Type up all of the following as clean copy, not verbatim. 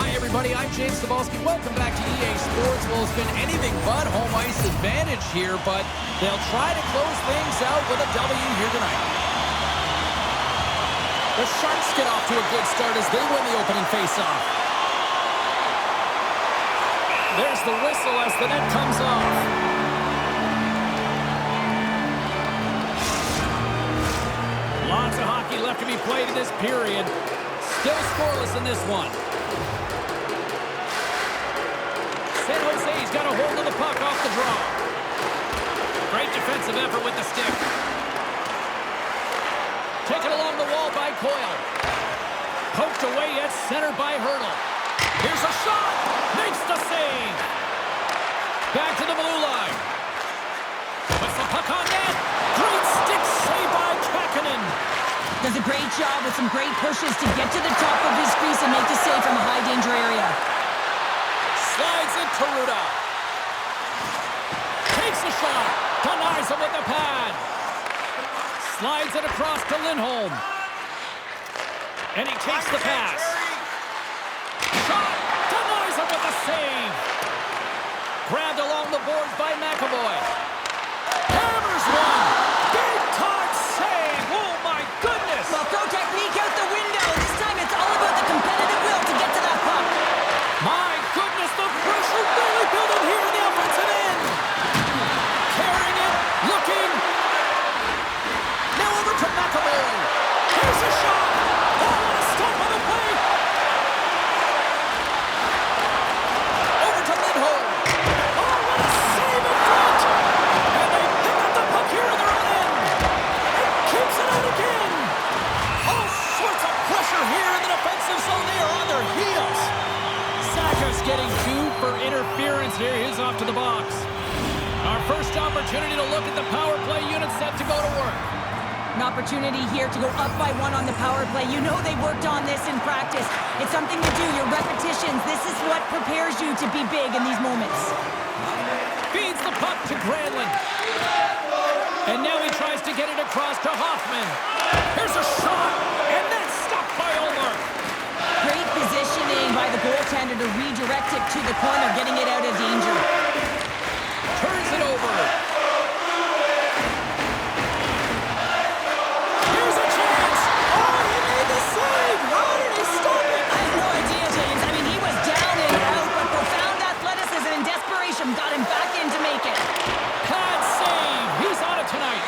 Hi, everybody. I'm James Cebulski. Welcome back to EA Sports. Well, it's been anything but home ice advantage here, but they'll try to close things out with a W here tonight. The Sharks get off to a good start as they win the opening faceoff. There's the whistle as the net comes off. Lots of hockey left to be played in this period. Still scoreless in this one. San Jose's got a hold of the puck off the draw. Great defensive effort with the stick. Taken along the wall by Coyle. Poked away at center by Hurdle. Here's a shot. Makes the save. Back to the blue line. Puts the puck on net. Great stick save by Kakkonen. Does a great job with some great pushes to get to the top of his crease and make the save from a high-danger area. Slides it to Ruda. Takes a shot. Denies him with the pad. Slides it across to Lindholm. And he takes the pass. Shot. Denies him with the save. Grabbed along the boards by McAvoy. Hammers one. Big-time save. Oh, my goodness. Well, throw technique out the window. This time it's all about the competitive will to get to that puck. My goodness, the pressure really building here in the offensive end. Carrying it, looking. Now over to McAvoy. Here's a shot. Oh, what a stop on the play. Over to Lindholm. Oh, what a save in front. And they pick up the puck here in their own end. And keeps it out again. All sorts of pressure here in the defensive zone. They are on their heels. Saka's getting 2 for interference here. He's off to the box. Our first opportunity to look at the power play unit set to go to work. An opportunity here to go up by 1 on the power play. You know they worked on this in practice. It's something to do, your repetitions. This is what prepares you to be big in these moments. Feeds the puck to Granlund. And now he tries to get it across to Hoffman. Here's a shot, and then stopped by Ullmark. Great positioning by the goaltender to redirect it to the corner, getting it out of danger. Turns it over. Here's a chance. Oh, he made the save. How did he stop it? I have no idea, James. I mean, he was down and out, but profound athleticism and desperation got him back in to make it. Pad save. He's on it tonight.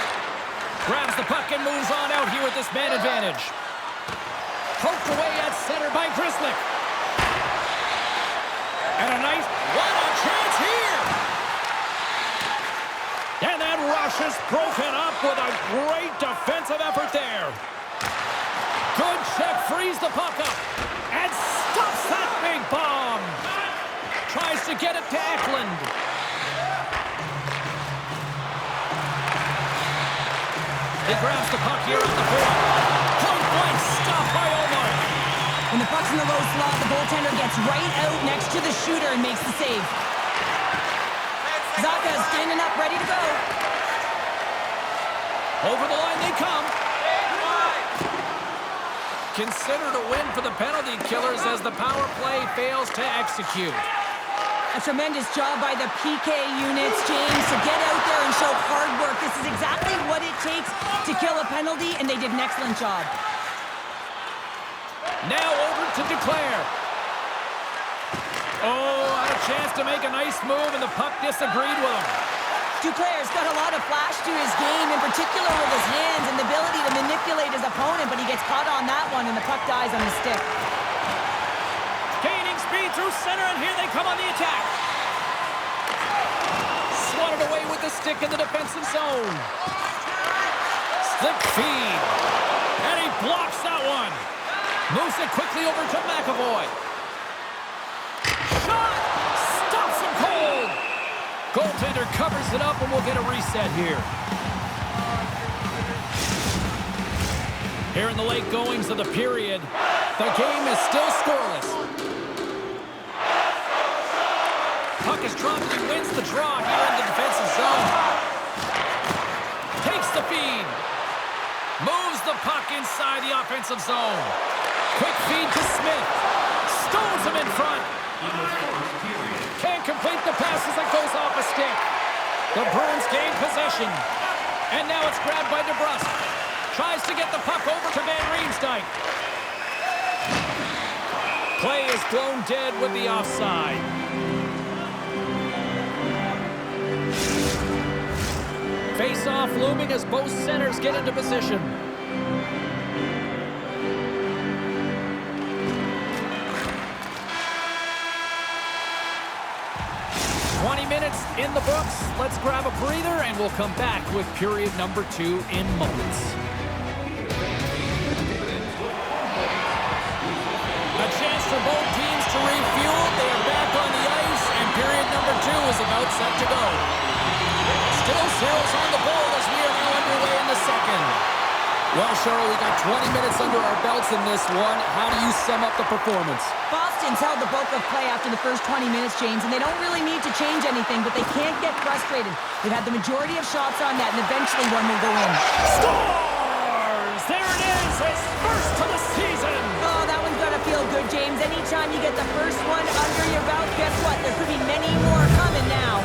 Grabs the puck and moves on out here with this man advantage. Poked away at center by Grzelcyk. And a nice one-on chance here. And that rush is broken up with a great defensive effort there. Good check, frees the puck up. And stops that big bomb. Tries to get it to Eklund. He grabs the puck here on the board. Point blank stop by Omar. When the puck's in the low slot, the goaltender gets right out next to the shooter and makes the save. Zaka's standing up, ready to go. Over the line they come. Considered a win for the penalty killers as the power play fails to execute. A tremendous job by the PK units, James, to get out there and show hard work. This is exactly what it takes to kill a penalty, and they did an excellent job. Now over to Duclair. Oh, had a chance to make a nice move, and the puck disagreed with him. Duclair's got a lot of flash to his game, in particular with his hands and the ability to manipulate his opponent, but he gets caught on that one, and the puck dies on the stick. Gaining speed through center, and here they come on the attack. Swatted away with the stick in the defensive zone. Slip feed. And he blocks that one. Moves it quickly over to McAvoy. Shot! Stops him cold. Goaltender covers it up, and we'll get a reset here. Here in the late goings of the period, the game is still scoreless. Puck is dropped, and he wins the draw here in the defensive zone. Takes the feed. Moves the puck inside the offensive zone. Quick feed to Smith. Stones him in front. Can't complete the pass as it goes off a stick. The Bruins gain possession. And now it's grabbed by DeBrusque. Tries to get the puck over to Van Riemsdyk. Play is blown dead with the offside. Face-off looming as both centers get into position. Minutes in the books. Let's grab a breather and we'll come back with period number 2 in moments. A chance for both teams to refuel. They are back on the ice and period number 2 is about set to go. Still zeros on the board as we are now underway in the second. Well, Cheryl, we got 20 minutes under our belts in this one. How do you sum up the performance? Boston's held the bulk of play after the first 20 minutes, James, and they don't really need to change anything, but they can't get frustrated. They've had the majority of shots on net, and eventually one will go in. Scores! There it is, his first of the season! Oh, that one's gotta feel good, James. Anytime you get the first one under your belt, guess what? There could be many more coming now.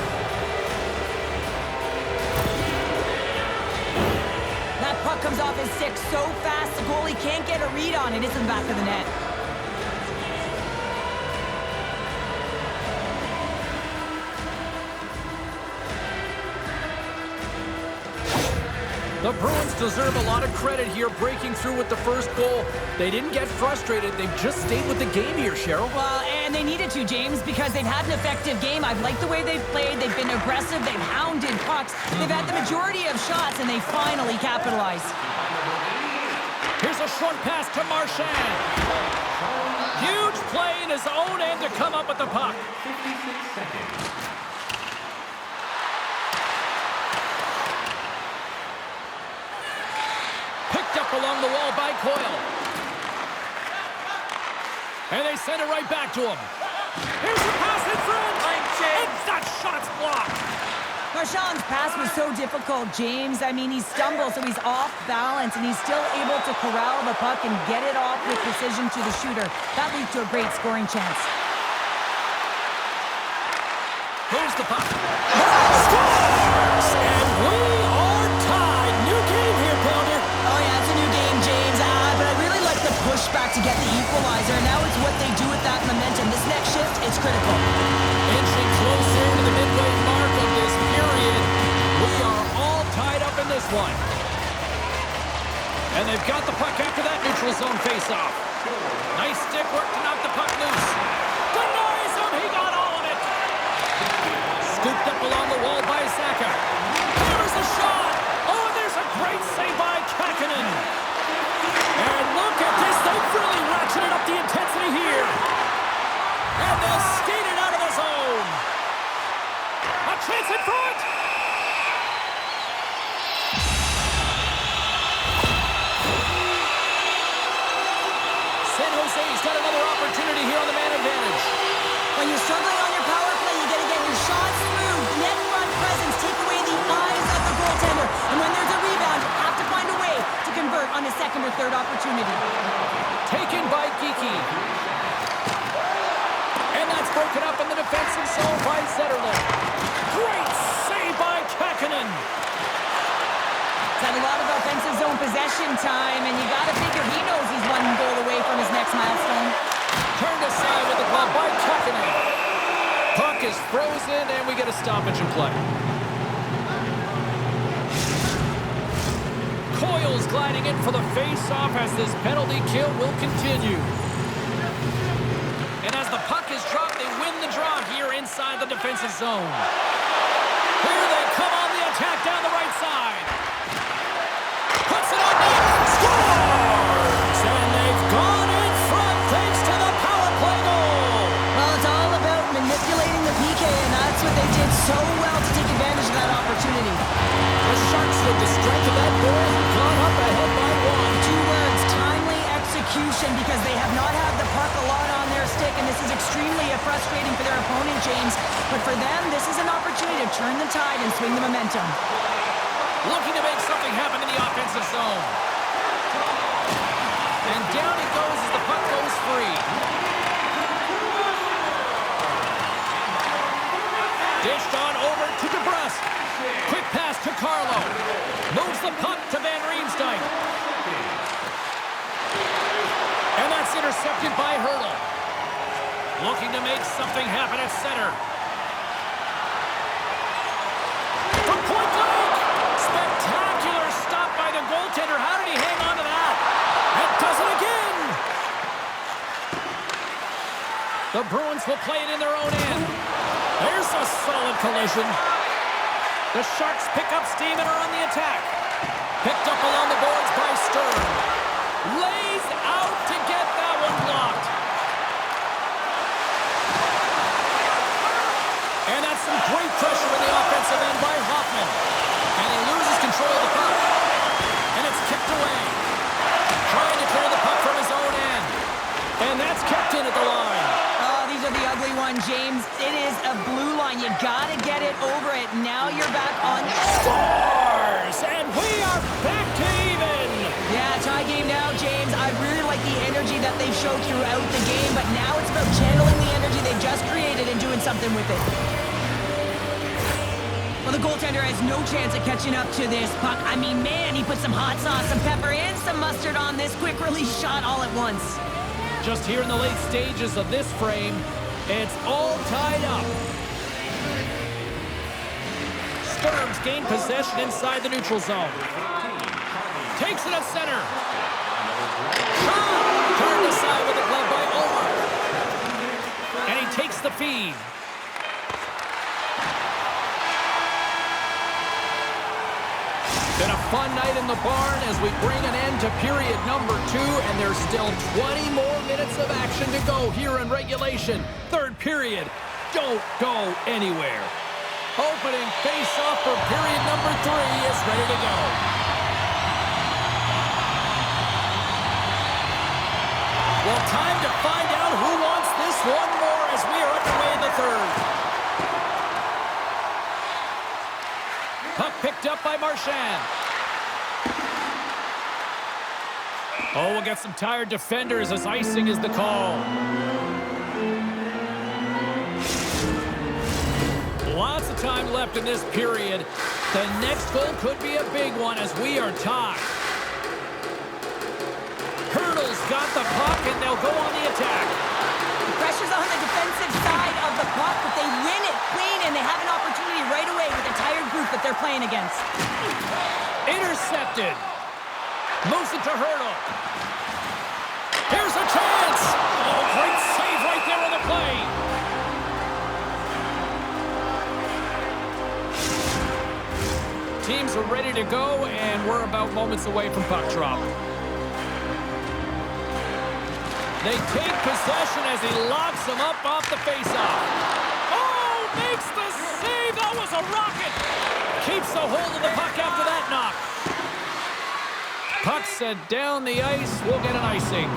That puck comes off his stick so fast, the goalie can't get a read on it. It's in the back of the net. The Bruins deserve a lot of credit here, breaking through with the first goal. They didn't get frustrated. They've just stayed with the game here, Cheryl. Well, and they needed to, James, because they've had an effective game. I've liked the way they've played. They've been aggressive. They've hounded pucks. They've had the majority of shots, and they finally capitalized. Here's a short pass to Marchand. Huge play in his own end to come up with the puck. 56 seconds. Along the wall by Coyle. And they send it right back to him. Here's the pass in front. And that shot's blocked. Marchand's pass was so difficult, James. I mean, he stumbles, so he's off balance, and he's still able to corral the puck and get it off with precision to the shooter. That leads to a great scoring chance. Here's the puck. Scores! And we are tied. New game here, Pounder. Oh, yeah, it's a new game, James. But I really like the pushback to get the equalizer. Now it's what they do with that momentum. This next shift, it's critical. Inching closer to the midway mark of this period. We are all tied up in this one. And they've got the puck after that neutral zone faceoff. Nice stick work to knock the puck loose. Denies him. He got all of it. Scooped up along the wall by Saka. There's a shot. Oh, and there's a great save by Kakkonen. And look at this. They've really ratcheted up the intensity here. And they'll skate it out of the zone. A chance in front. San Jose's got another opportunity here on the man advantage. When you're struggling on your power play, you got to get your shots through. Net front presence, take away the eyes of the goaltender. And when there's a rebound, you have to find a way to convert on a second or third opportunity. Taken by Geekie. And that's broken up in the defensive zone by Zetterlund. Great save by Kakkonen. He's had a lot of offensive zone possession time, and you got to figure he knows he's one goal away from his next milestone. Turned aside with the glove by Kakkonen. Puck is frozen, and we get a stoppage in play. Coyle's gliding in for the face-off as this penalty kill will continue. And as the puck is dropped, they win the draw here inside the defensive zone. Here they come on the attack down the right side. Puts it on net. Scores! And they've gone in front thanks to the power play goal. Well, it's all about manipulating the PK, and that's what they did so well to take advantage of that opportunity. The Sharks, with the strength of that goal, have gone up ahead by one. 2 words, timely execution, because they have not had the puck a lot on their stick, and this is extremely frustrating for their opponent, James. But for them, this is an opportunity to turn the tide and swing the momentum. Looking to make something happen in the offensive zone. And down it goes as the puck Intercepted by Hurdle. Looking to make something happen at center. From point blank! Spectacular stop by the goaltender. How did he hang on to that? And does it again! The Bruins will play it in their own end. There's a solid collision. The Sharks pick up steam and are on the attack. Picked up along the boards by Stern. Lays out to get that one blocked. And that's some great pressure in the offensive end by Hoffman. And he loses control of the puck. And it's kicked away. Trying to clear the puck from his own end. And that's kept in at the line. Oh, these are the ugly ones, James. It is a blue line. You gotta get it over it. Now you're back on. Scores! And we are back to even. Yeah, tie game now, James. I really like the energy that they've showed throughout the game, but now it's about channeling the energy they just created and doing something with it. Well, the goaltender has no chance of catching up to this puck. I mean, man, he put some hot sauce, some pepper, and some mustard on this quick release shot all at once. Just here in the late stages of this frame, it's all tied up. Sturms gain possession inside the neutral zone. Takes it at center. Shot! Turned aside with the glove by Omar. And he takes the feed. Been a fun night in the barn as we bring an end to period number 2, and there's still 20 more minutes of action to go here in regulation. Third period. Don't go anywhere. Opening face-off for period number 3 is ready to go. Well, time to find out who wants this one more as we are underway in the third. Puck picked up by Marchand. Oh, we'll get some tired defenders as icing is the call. Lots of time left in this period. The next goal could be a big one as we are tied. Hurdle's got the puck and they'll go on the attack. The pressure's on the defensive side of the puck, but they win it clean and they have an opportunity right away with a tired group that they're playing against. Intercepted. Moves it to Hurdle. Here's a chance. Oh, great save right there on the play. Teams are ready to go, and we're about moments away from puck drop. They take possession as he locks him up off the faceoff. Oh, makes the save. That was a rocket. Keeps a hold of the puck after that knock. Puck sent down the ice. We'll get an icing.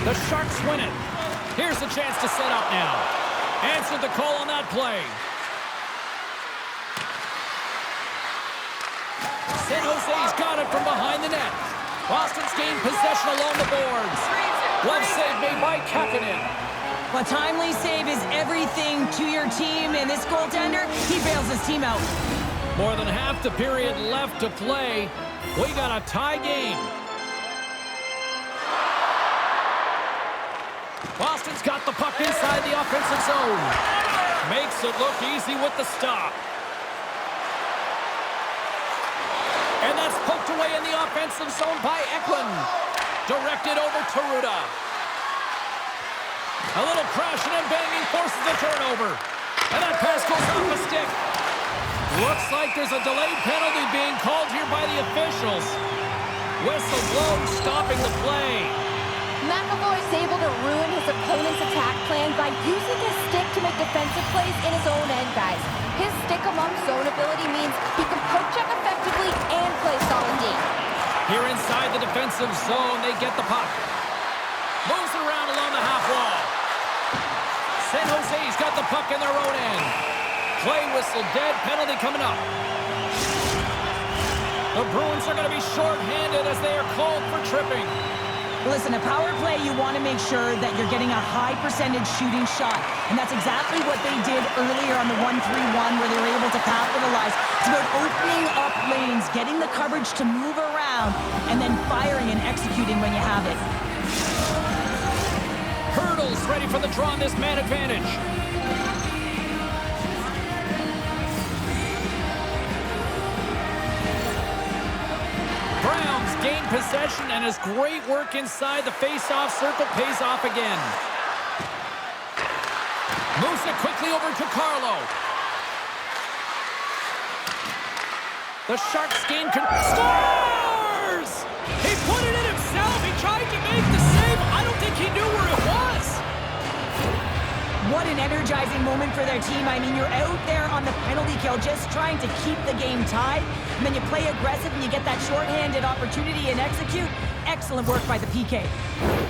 The Sharks win it. Here's a chance to set up now. Answered the call on that play. San Jose's got it from behind the net. Boston's gained possession along the boards. Glove save made by Kapanen. A timely save is everything to your team, and this goaltender, he bails his team out. More than half the period left to play. We got a tie game. Boston's got the puck inside the offensive zone. Makes it look easy with the stop. And that's poked away in the offensive zone by Eklund. Directed over to Ruda. A little crashing and banging forces a turnover. And that pass goes off a stick. Looks like there's a delayed penalty being called here by the officials. Whistle blown, stopping the play. McAvoy's able to ruin his opponent's attack plan by using his stick to make defensive plays in his own end, guys. His stick among zone ability means he can poke check effectively and play solid D. Here inside the defensive zone, they get the puck. Moves it around along the half wall. San Jose's got the puck in their own end. Play whistle dead, penalty coming up. The Bruins are going to be short-handed as they are called for tripping. Listen, a power play, you want to make sure that you're getting a high percentage shooting shot. And that's exactly what they did earlier on the 1-3-1 where they were able to capitalize. It's about opening up lanes, getting the coverage to move around, and then firing and executing when you have it. Hurdles ready for the draw on this man advantage. Browns gain possession, and his great work inside the face-off circle pays off again. Moves it quickly over to Carlo. The Sharks gain scores! He put it in himself. He tried to make the save. I don't think he knew where it was. What an energizing moment for their team. I mean, you're out there on the penalty kill just trying to keep the game tied, and then you play aggressive and you get that shorthanded opportunity and execute. Excellent work by the PK.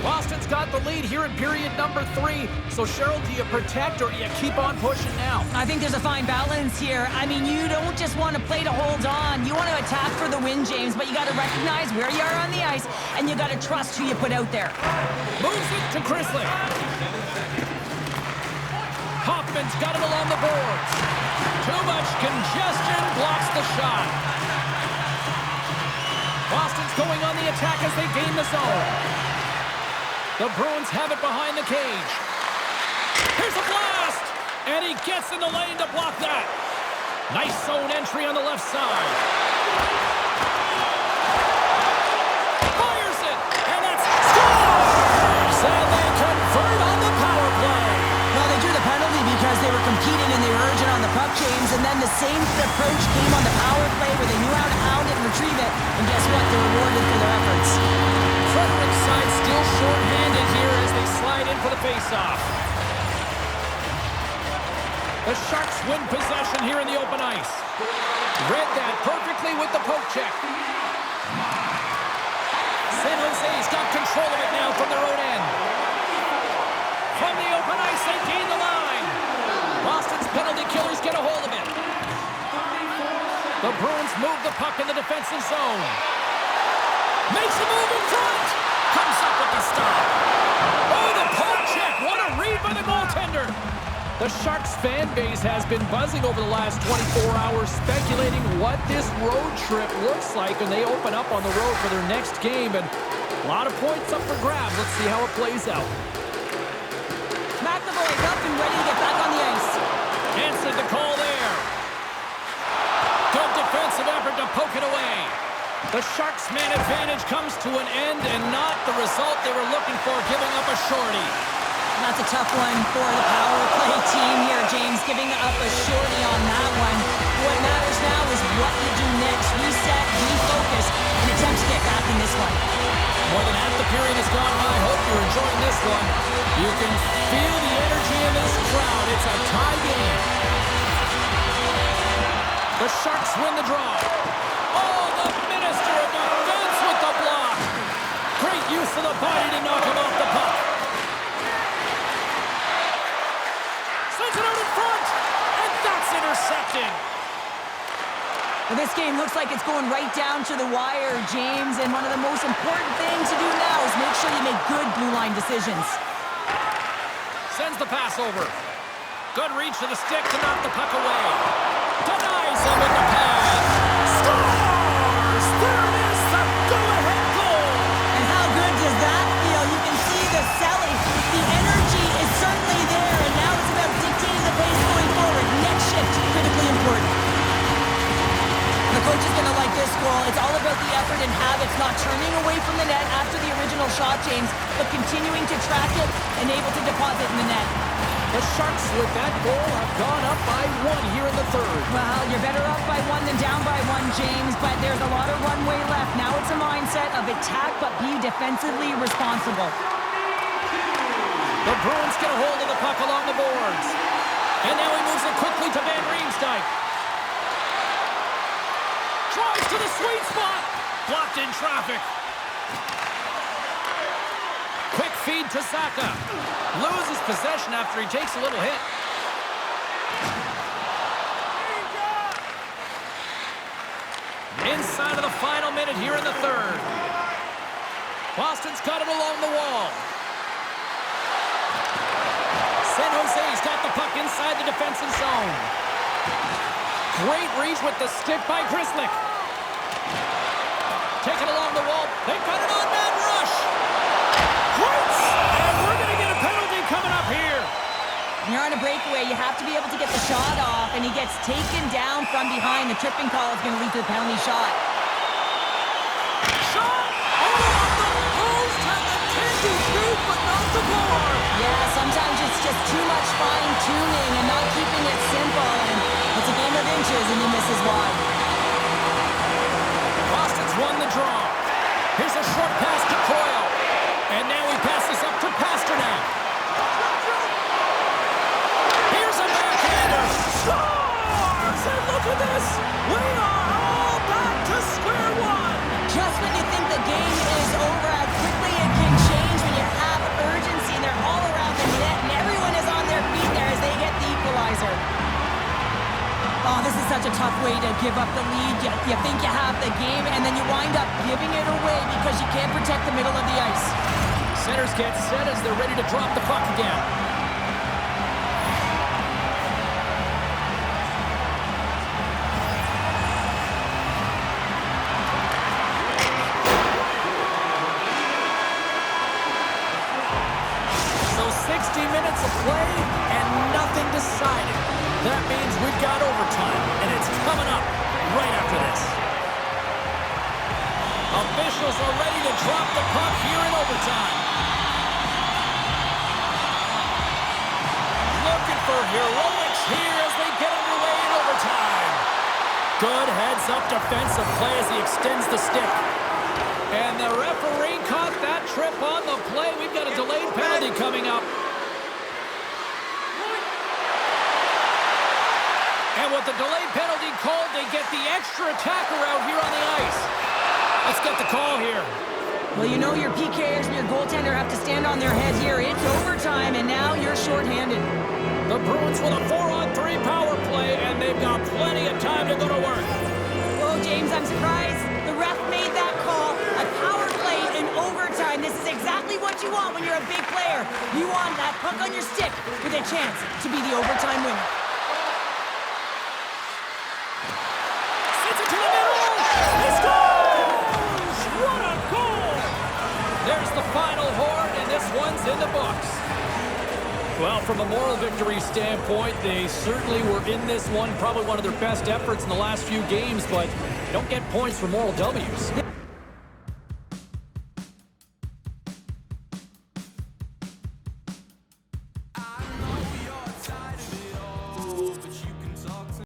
Boston's got the lead here in period number 3. So, Cheryl, do you protect or do you keep on pushing now? I think there's a fine balance here. I mean, you don't just want to play to hold on. You want to attack for the win, James, but you got to recognize where you are on the ice, and you got to trust who you put out there. Moves it to Chrisley. Hoffman's got it along the boards. Too much congestion blocks the shot. Boston's going on the attack as they gain the zone. The Bruins have it behind the cage. Here's a blast! And he gets in the lane to block that. Nice zone entry on the left side. Fires it! And that's scores! And they convert on the power play. Well, they drew the penalty because they were competing and they were urgent on the puck, James, and then the same approach came on the power play where they knew how to hound it and retrieve it, and guess what? They're rewarded for their efforts. Frederick's side still short-handed here as they slide in for the face-off. The Sharks win possession here in the open ice. Read that perfectly with the poke check. San Jose's got control of it now from their own end. From the open ice, they gain the line. Boston's penalty killers get a hold of it. The Bruins move the puck in the defensive zone. Makes a move in front. Comes up with the stop. Oh, the poke check. What a read by the goaltender. The Sharks fan base has been buzzing over the last 24 hours, speculating what this road trip looks like when they open up on the road for their next game. And a lot of points up for grabs. Let's see how it plays out. McAvoy's up and ready to get back on the ice. Answered the call there. Good defensive effort to poke it away. The Sharks' man advantage comes to an end and not the result they were looking for, giving up a shorty. That's a tough one for the power play team here, James, giving up a shorty on that one. What matters now is what you do next. Reset, refocus, and attempt to get back in this one. More than half the period has gone by. Hope you're enjoying this one. You can feel the energy in this crowd. It's a tie game. The Sharks win the draw. Oh, the Minister of Defense with the block. Great use of the body to knock him off the puck. Sends it out in front, and that's intercepted. Well, this game looks like it's going right down to the wire, James, and one of the most important things to do now is make sure you make good blue line decisions. Sends the pass over. Good reach to the stick to knock the puck away. Denies him with the pad. Scores! There it is, the go-ahead goal! And how good does that feel? You can see the selling. The energy is certainly there, and now it's about dictating the pace going forward. Next shift, critically important. The coach is going to like this goal. It's all about the effort and habits, not turning away from the net after the original shot, James, but continuing to track it and able to deposit in the net. The Sharks, with that goal, have gone up by 1 here in the third. Well, you're better up by 1 than down by 1, James, but there's a lot of runway left. Now it's a mindset of attack, but be defensively responsible. The Bruins get a hold of the puck along the boards. And now he moves it quickly to Van Riemsdyk. Drives to the sweet spot. Blocked in traffic. Quick feed to Saka. Loses possession after he takes a little hit. Inside of the final minute here in the third. Boston's got it along the wall. San Jose's got the puck inside the defensive zone. Great reach with the stick by Grzelcyk. Take it along the wall. They've got it on man rush. Hurts! And we're going to get a penalty coming up here. When you're on a breakaway, you have to be able to get the shot off, and he gets taken down from behind. The tripping call is going to lead to the penalty shot. Shot! Oh, on the post! Had the tendon shoot, but not the bar. Yeah, sometimes it's just too much fine-tuning and not keeping it simple, and it's a game of inches, and he misses wide. Boston's won the draw. Here's a short pass to Coyle. And now he passes up to Pasternak. Here's a backhander. Scores! And look at this. We are all back to square one. Just when you think the game is over, how quickly it can change when you have urgency, and they're all around the net, and everyone is on their feet there as they get the equalizer. Oh, this is such a tough way to give up the lead. You think you have the game, and then you wind up giving it away because you can't protect the middle of the ice. Centers get set as they're ready to drop the puck again. So 60 minutes of play and nothing decided. That means we've got overtime, and it's coming up right after this. Officials are ready to drop the puck here in overtime. Looking for heroics here as they get underway in overtime. Good heads-up defensive play as he extends the stick. And the referee caught that trip on the play. We've got a delayed penalty coming up. And with the delayed penalty called, they get the extra attacker out here on the ice. Let's get the call here. Well, you know your PKers and your goaltender have to stand on their head here. It's overtime, and now you're shorthanded. The Bruins with a 4-on-3 power play, and they've got plenty of time to go to work. Whoa, James, I'm surprised. The ref made that call. A power play in overtime. This is exactly what you want when you're a big player. You want that puck on your stick with a chance to be the overtime winner. Sends it to the middle. He scores! What a goal! There's the final horn, and this one's in the books. Well, from a moral victory standpoint, they certainly were in this one. Probably one of their best efforts in the last few games, but don't get points for moral W's.